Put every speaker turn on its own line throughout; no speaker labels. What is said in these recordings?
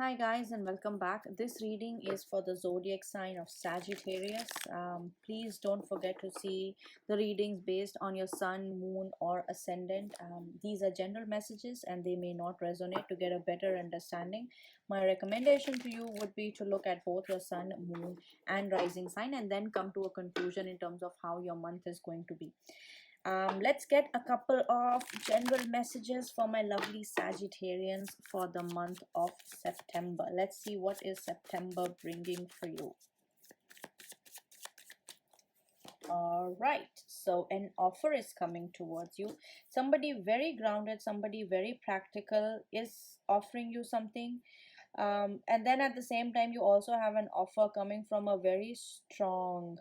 Hi guys and welcome back. This reading is for the zodiac sign of Sagittarius. Please don't forget to see the readings based on your sun, moon or ascendant. These are general messages and they may not resonate. To get a better understanding, my recommendation to you would be to look at both your sun, moon and rising sign and then come to a conclusion in terms of how your month is going to be. Let's get a couple of general messages for my lovely Sagittarians for the month of September. Let's see what is September bringing for you. All right, so an offer is coming towards you. Somebody very grounded, somebody very practical is offering you something. And then at the same time, you also have an offer coming from a very strong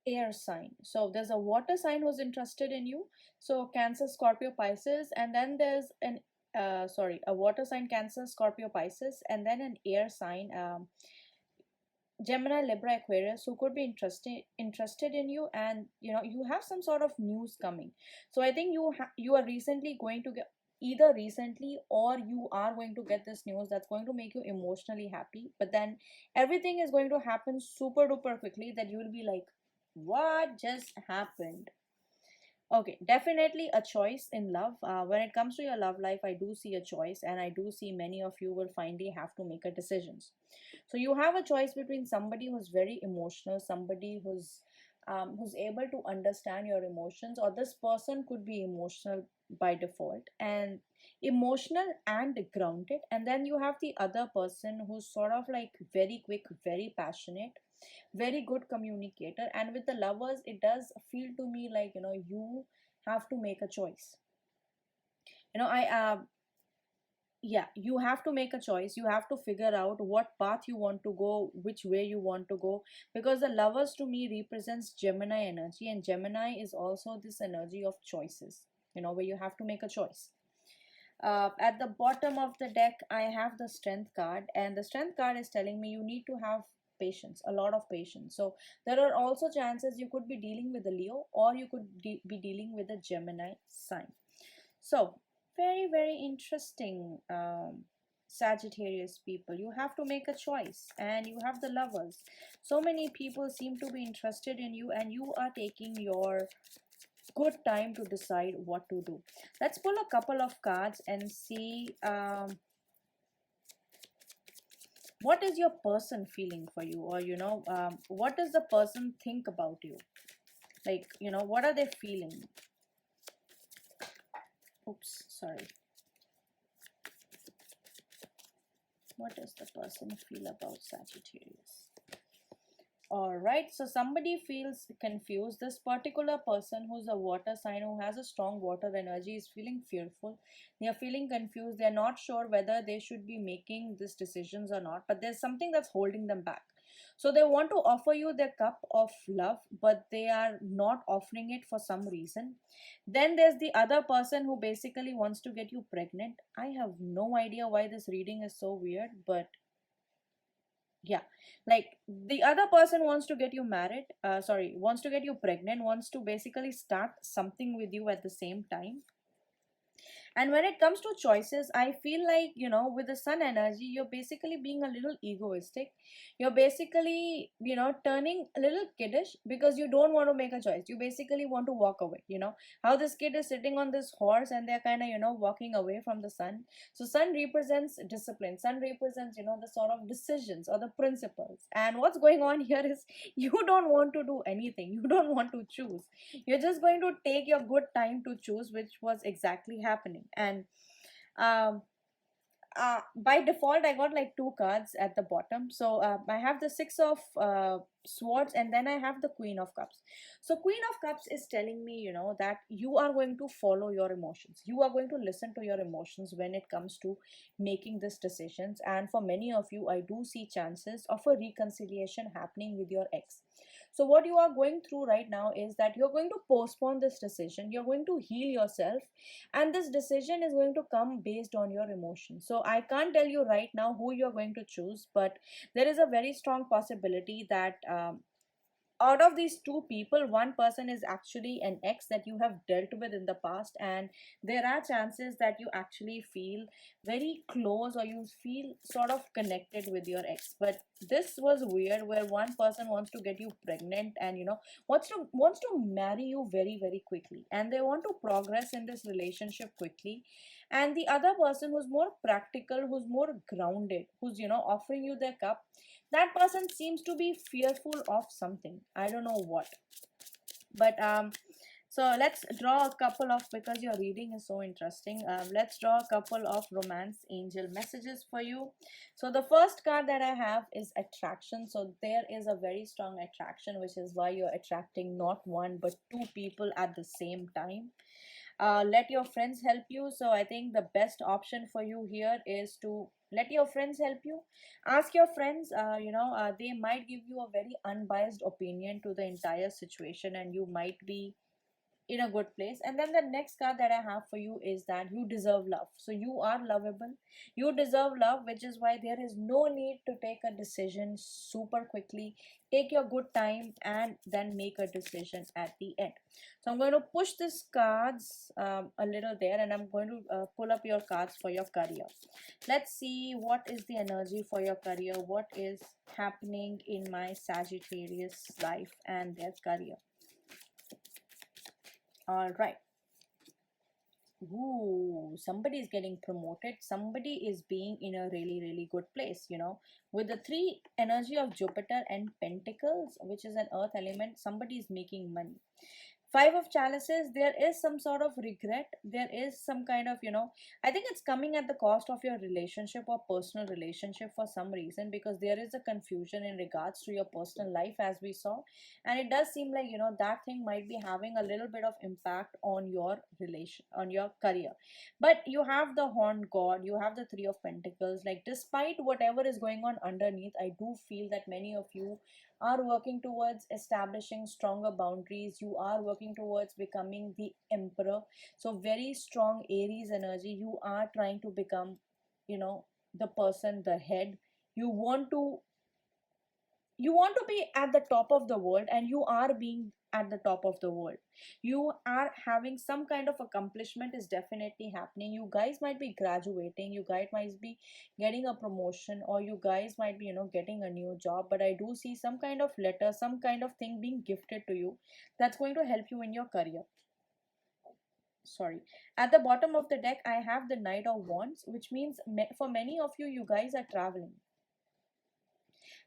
air sign. So there's a water sign who's interested in you, so Cancer, Scorpio, Pisces, and then there's an a water sign, Cancer, Scorpio, Pisces, and then an air sign, Gemini, Libra, Aquarius, who could be interested in you. And you have some sort of news coming. So I think you are recently going to get, either recently or you are going to get this news that's going to make you emotionally happy, but then everything is going to happen super duper quickly that you will be like, what just happened? Okay, definitely a choice in love. When it comes to your love life, I do see a choice, and I do see many of you will finally have to make a decisions. So you have a choice between somebody who's very emotional, somebody who's able to understand your emotions, or this person could be emotional by default and emotional and grounded. And then you have the other person who's sort of like very quick, very passionate, very good communicator. And with the lovers, it does feel to me like you have to make a choice. I Yeah, you have to make a choice. You have to figure out what path you want to go, which way you want to go, because the lovers to me represents Gemini energy, and Gemini is also this energy of choices, where you have to make a choice. At the bottom of the deck, I have the Strength card, and the Strength card is telling me you need to have patience, a lot of patience. So there are also chances you could be dealing with a Leo, or you could be dealing with a Gemini sign. So very, very interesting. Sagittarius people, you have to make a choice, and you have the lovers. So many people seem to be interested in you, and you are taking your good time to decide what to do. Let's pull a couple of cards and see what is your person feeling for you, or what does the person think about you, like what are they feeling. Oops, sorry. What does the person feel about Sagittarius? All right, so somebody feels confused. This particular person who's a water sign, who has a strong water energy, is feeling fearful. They are feeling confused. They're not sure whether they should be making these decisions or not, but there's something that's holding them back. So they want to offer you their cup of love, but they are not offering it for some reason. Then there's the other person who basically wants to get you pregnant. I have no idea why this reading is so weird, but yeah, like the other person wants to get you married, wants to get you pregnant, wants to basically start something with you at the same time. And when it comes to choices, I feel like, with the sun energy, you're basically being a little egoistic. You're basically, turning a little kiddish because you don't want to make a choice. You basically want to walk away. How this kid is sitting on this horse and they're kind of, walking away from the sun. So sun represents discipline. Sun represents, the sort of decisions or the principles. And what's going on here is you don't want to do anything. You don't want to choose. You're just going to take your good time to choose, which was exactly happening. And um, by default, I got like two cards at the bottom. So I have the Six of Swords, and then I have the Queen of Cups. So Queen of Cups is telling me, that you are going to follow your emotions. You are going to listen to your emotions when it comes to making these decisions. And for many of you, I do see chances of a reconciliation happening with your ex. So what you are going through right now is that you're going to postpone this decision. You're going to heal yourself, and this decision is going to come based on your emotions. So I can't tell you right now who you're going to choose, but there is a very strong possibility that out of these two people, one person is actually an ex that you have dealt with in the past, and there are chances that you actually feel very close or you feel sort of connected with your ex. But this was weird, where one person wants to get you pregnant and wants to marry you very very quickly, and they want to progress in this relationship quickly. And the other person who's more practical, who's more grounded, who's offering you their cup, that person seems to be fearful of something. I don't know what. But so let's draw a couple of, because your reading is so interesting, let's draw a couple of romance angel messages for you. So the first card that I have is attraction. So there is a very strong attraction, which is why you're attracting not one but two people at the same time. Let your friends help you. So I think the best option for you here is to let your friends help you. Ask your friends, they might give you a very unbiased opinion to the entire situation, and you might be in a good place. And then the next card that I have for you is that you deserve love. So you are lovable, you deserve love, which is why there is no need to take a decision super quickly. Take your good time and then make a decision at the end. So I'm going to push these cards a little there, and I'm going to pull up your cards for your career. Let's see what is the energy for your career, what is happening in my Sagittarius life and their career. All right. Ooh, somebody is getting promoted. Somebody is being in a really, really good place, With the three energy of Jupiter and Pentacles, which is an earth element, somebody is making money. Five of Chalices, there is some sort of regret. There is some kind of, I think it's coming at the cost of your relationship or personal relationship for some reason, because there is a confusion in regards to your personal life, as we saw. And it does seem like, that thing might be having a little bit of impact on your on your career. But you have the Horned God, you have the Three of Pentacles. Like, despite whatever is going on underneath, I do feel that many of you are working towards establishing stronger boundaries. You are working towards becoming the emperor. So very strong Aries energy. You are trying to become, the person, the head. You want to be at the top of the world, and you are being at the top of the world. You are having some kind of accomplishment is definitely happening. You guys might be graduating, you guys might be getting a promotion, or you guys might be getting a new job. But I do see some kind of letter, some kind of thing being gifted to you that's going to help you in your career. Sorry. At the bottom of the deck, I have the Knight of Wands, which means for many of you, you guys are traveling,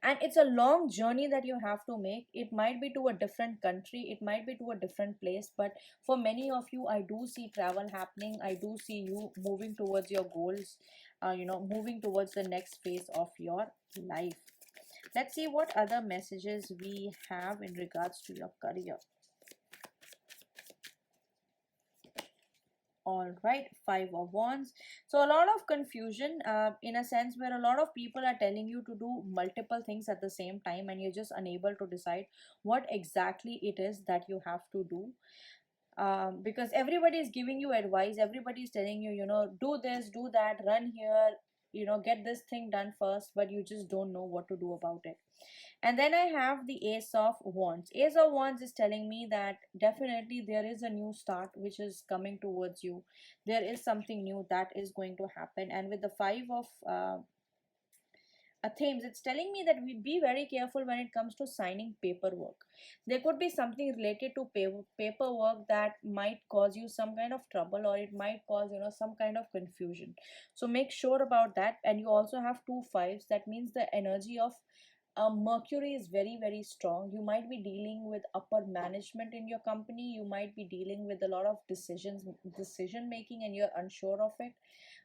and it's a long journey that you have to make. It might be to a different country, it might be to a different place, but for many of you, I do see travel happening. I do see you moving towards your goals, moving towards the next phase of your life. Let's see what other messages we have in regards to your career. All right, Five of Wands. So a lot of confusion, in a sense, where a lot of people are telling you to do multiple things at the same time, and you're just unable to decide what exactly it is that you have to do. Because everybody is giving you advice, everybody is telling you, do this, do that, run here, get this thing done first, but you just don't know what to do about it. And then I have the Ace of Wands. Ace of Wands is telling me that definitely there is a new start which is coming towards you. There is something new that is going to happen. And with the Five of themes, it's telling me that we be very careful when it comes to signing paperwork. There could be something related to paperwork that might cause you some kind of trouble, or it might cause some kind of confusion. So make sure about that. And you also have two fives. That means the energy of Mercury is very very strong. You might be dealing with upper management in your company. You might be dealing with a lot of decision making, and you're unsure of it.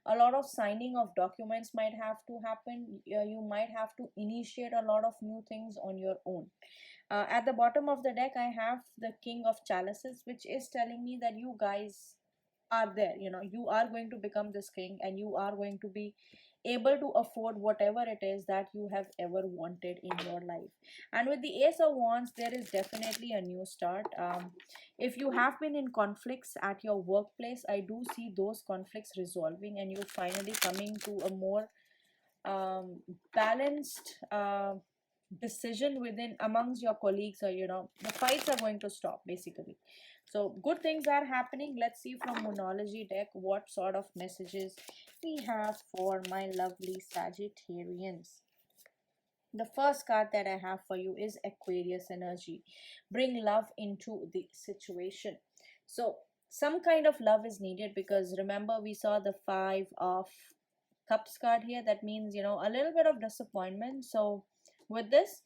A lot of signing of documents might have to happen. You might have to initiate a lot of new things on your own. At the bottom of the deck, I have the King of Chalices, which is telling me that you guys are there. You are going to become this king, and you are going to be able to afford whatever it is that you have ever wanted in your life. And with the Ace of Wands, there is definitely a new start. If you have been in conflicts at your workplace, I do see those conflicts resolving, and you finally coming to a more balanced decision within amongst your colleagues, or the fights are going to stop basically. So good things are happening. Let's see from Moonology deck what sort of messages we have for my lovely Sagittarians. The first card that I have for you is Aquarius energy. Bring love into the situation. So some kind of love is needed, because remember we saw the Five of Cups card here. That means, a little bit of disappointment. So with this,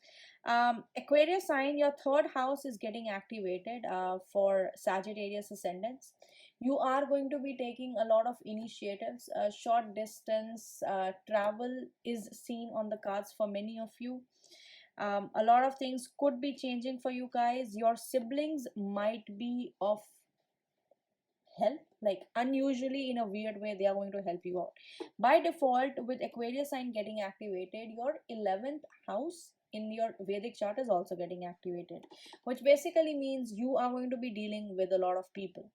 Aquarius sign, your third house is getting activated for Sagittarius ascendants. You are going to be taking a lot of initiatives. Short distance travel is seen on the cards for many of you. A lot of things could be changing for you guys. Your siblings might be of help, like unusually in a weird way they are going to help you out. By default, with Aquarius sign getting activated, your 11th house in your Vedic chart is also getting activated, which basically means you are going to be dealing with a lot of people.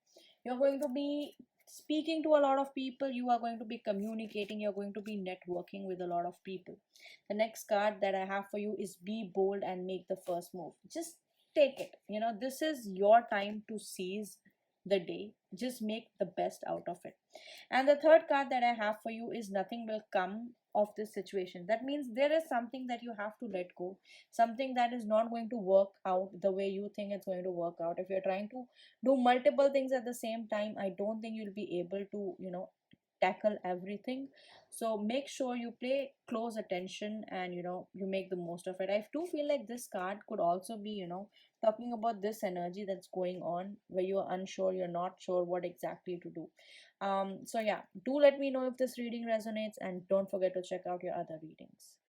You're going to be speaking to a lot of people, you are going to be communicating, you're going to be networking with a lot of people. The next card that I have for you is Be Bold and Make the First Move. Just take it. This is your time to seize the day. Just make the best out of it. And the third card that I have for you is Nothing Will Come of this situation. That means there is something that you have to let go, something that is not going to work out the way you think it's going to work out. If you're trying to do multiple things at the same time, I don't think you'll be able to tackle everything. So make sure you pay close attention, and you make the most of it. I do feel like this card could also be talking about this energy that's going on, where you're unsure, you're not sure what exactly to do. So yeah, do let me know if this reading resonates, and don't forget to check out your other readings.